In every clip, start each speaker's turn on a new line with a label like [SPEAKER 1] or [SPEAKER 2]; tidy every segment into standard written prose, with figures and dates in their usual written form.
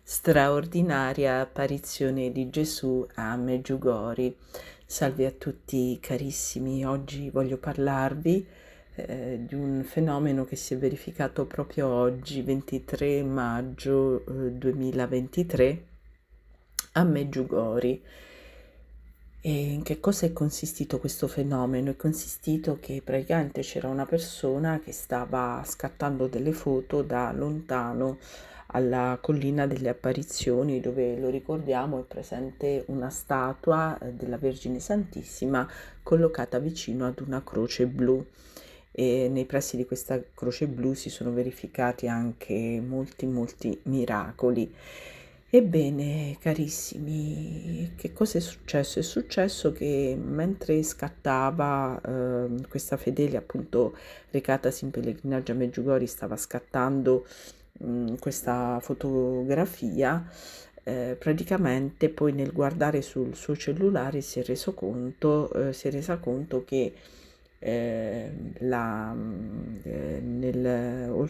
[SPEAKER 1] straordinaria apparizione di Gesù a Meggiugori. Salve a tutti carissimi, oggi voglio parlarvi di un fenomeno che si è verificato proprio oggi, 23 maggio 2023, a Meggiugori. E in che cosa è consistito questo fenomeno? È consistito che praticamente c'era una persona che stava scattando delle foto da lontano alla collina delle apparizioni, dove, lo ricordiamo, è presente una statua della Vergine Santissima collocata vicino ad una croce blu. E nei pressi di questa croce blu si sono verificati anche molti miracoli. Ebbene, carissimi, che cosa è successo? È successo che mentre scattava questa fedele, appunto recatasi in pellegrinaggio a Meggiugori, stava scattando questa fotografia, praticamente poi nel guardare sul suo cellulare si è resa conto che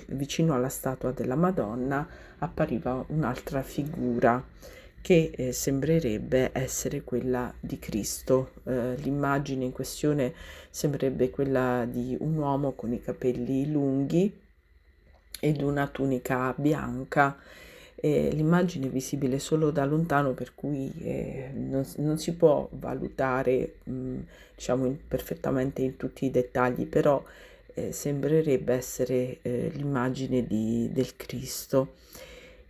[SPEAKER 1] vicino alla statua della Madonna appariva un'altra figura che sembrerebbe essere quella di Cristo. L'immagine in questione sembrerebbe quella di un uomo con i capelli lunghi ed una tunica bianca. L'immagine è visibile solo da lontano, per cui non si può valutare diciamo perfettamente in tutti i dettagli, però sembrerebbe essere l'immagine del Cristo.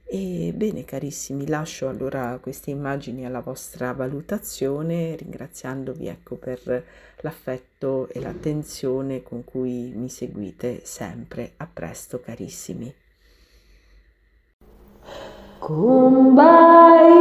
[SPEAKER 1] E bene, carissimi, lascio allora queste immagini alla vostra valutazione, ringraziandovi, ecco, per l'affetto e l'attenzione con cui mi seguite sempre. A presto, carissimi. Kumbaya.